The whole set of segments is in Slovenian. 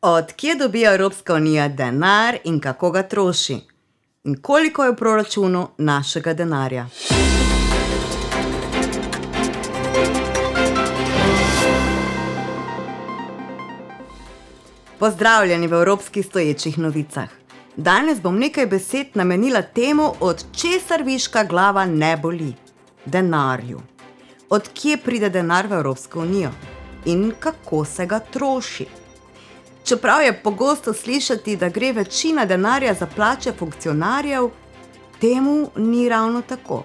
Od kje dobi Evropska unija denar in kako ga troši? In koliko je v proračunu našega denarja? Pozdravljeni v Evropskih stoječih novicah. Danes bom nekaj besed namenila temu, od česar viška glava ne boli. Denarju. Od kje pride denar v Evropsko unijo? In kako se ga troši? Čeprav je pogosto slišati, da gre večina denarja za plače funkcionarjev, temu ni ravno tako.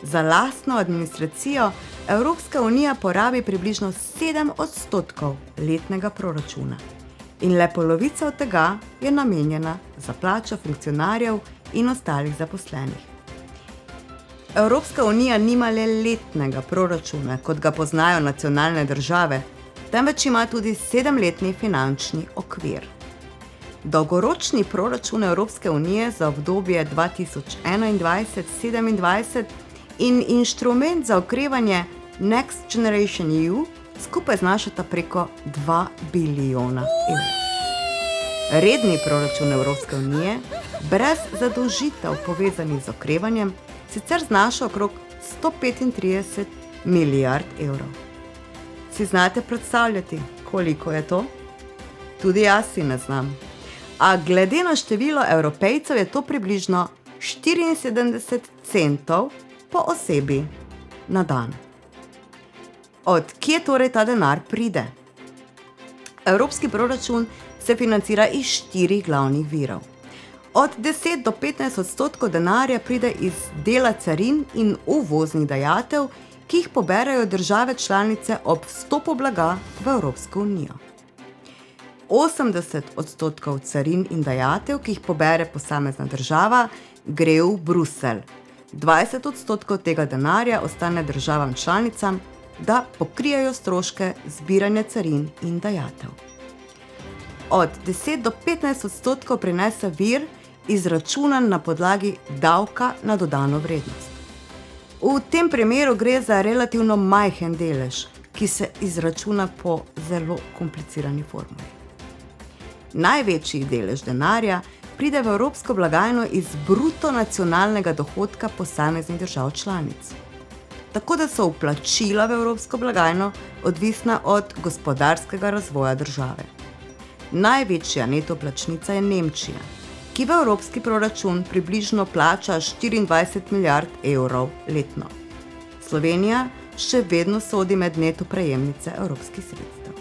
Za lastno administracijo Evropska unija porabi približno 7% letnega proračuna. In le polovica od tega je namenjena za plačo funkcionarjev in ostalih zaposlenih. Evropska unija nima le letnega proračuna, kot ga poznajo nacionalne države, temveč ima tudi 7-letni finančni okvir. Dolgoročni proračun Evropske unije za obdobje 2021-2027 in inštrument za okrevanje Next Generation EU skupaj znašata preko 2 bilijona evrov. Redni proračun Evropske unije, brez zadolžitev povezanih z okrevanjem, sicer znaša okrog 135 milijard evrov. Si znate predstavljati, koliko je to? Tudi jaz si ne znam. A glede na število Evropejcev je to približno 74 centov po osebi na dan. Od kje torej ta denar pride? Evropski proračun se financira iz 4 glavnih virov. Od 10 do 15% denarja pride iz dela carin in uvoznih dajatev, ki jih poberajo države članice ob vstopu blaga v Evropsko unijo. 80% carin in dajatev, ki jih pobere posamezna država, gre v Bruselj. 20% tega denarja ostane državam članicam, da pokrijejo stroške zbiranja carin in dajatev. Od 10 do 15% prinese vir, izračunan na podlagi davka na dodano vrednost. V tem primeru gre za relativno majhen delež, ki se izračuna po zelo komplicirani formuli. Največji delež denarja pride v evropsko blagajno iz bruto nacionalnega dohodka posameznih držav članic. Tako da so vplačila v evropsko blagajno odvisna od gospodarskega razvoja države. Največja neto plačnica je Nemčija, ki v evropski proračun približno plača 24 milijard evrov letno. Slovenija še vedno sodi med neto prejemnice evropskih sredstev.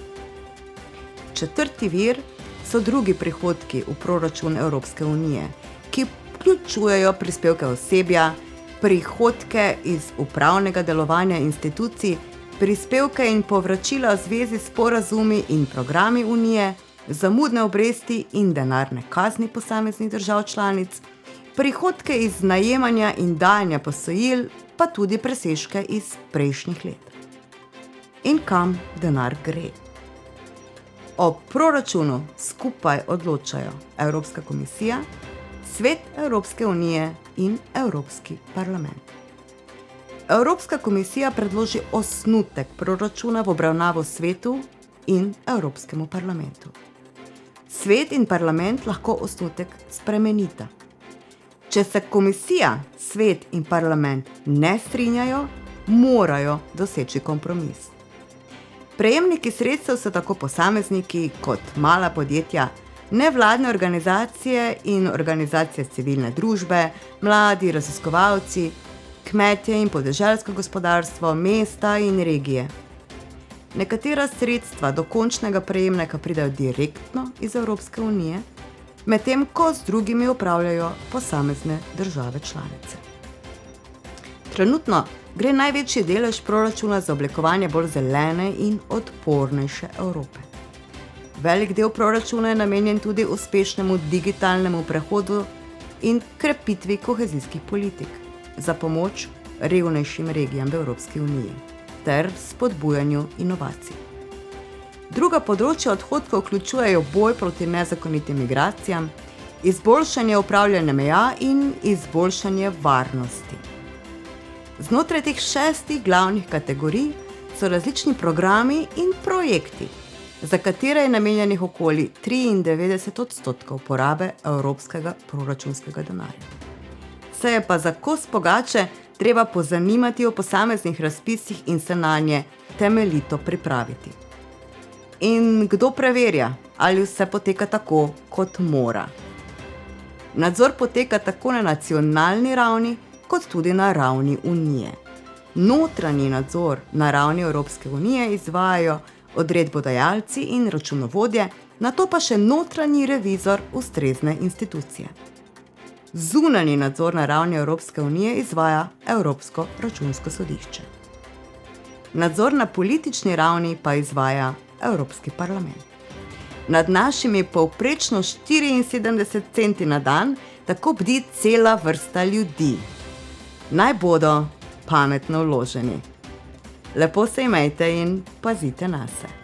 Četrti vir so drugi prihodki v proračun Evropske unije, ki vključujejo prispevke osebja, prihodke iz upravnega delovanja institucij, prispevke in povračila v zvezi s sporazumi in programi unije, zamudne obresti in denarne kazni posameznih držav članic, prihodke iz najemanja in dajanja posojil, pa tudi presežke iz prejšnjih let. In kam denar gre? O proračunu skupaj odločajo Evropska komisija, Svet Evropske unije in Evropski parlament. Evropska komisija predloži osnutek proračuna v obravnavo svetu in Evropskemu parlamentu. Svet in parlament lahko osnutek spremenita. Če se komisija, svet in parlament ne strinjajo, morajo doseči kompromis. Prejemniki sredstev so tako posamezniki kot mala podjetja, nevladne organizacije in organizacije civilne družbe, mladi raziskovalci, kmetje in podeželsko gospodarstvo, mesta in regije. Nekatera sredstva do končnega prejemnika pridejo direktno iz Evropske unije, medtem ko z drugimi upravljajo posamezne države članice. Trenutno gre največji delež proračuna za oblikovanje bolj zelene in odpornejše Evrope. Velik del proračuna je namenjen tudi uspešnemu digitalnemu prehodu in krepitvi kohezijskih politik za pomoč revnejšim regijam v Evropski uniji ter spodbujanju inovacij. Druga področja odhodkov vključujejo boj proti nezakonitim migracijam, izboljšanje upravljanja meja in izboljšanje varnosti. Znotraj teh 6 glavnih kategorij so različni programi in projekti, za katere je namenjenih okoli 93% porabe evropskega proračunskega denarja. Se je pa za kos pogače treba pozanimati o posameznih razpisih in se nanje temeljito pripraviti. In kdo preverja, ali vse poteka tako, kot mora? Nadzor poteka tako na nacionalni ravni, kot tudi na ravni Unije. Notranji nadzor na ravni Evropske unije izvajajo odredbodajalci in računovodje, nato pa še notranji revizor ustrezne institucije. Zunanji nadzor na ravni Evropske unije izvaja Evropsko računsko sodišče. Nadzor na politični ravni pa izvaja Evropski parlament. Nad našimi povprečno 74 centi na dan tako bdi cela vrsta ljudi. Naj bodo pametno vloženi. Lepo se imejte in pazite nase.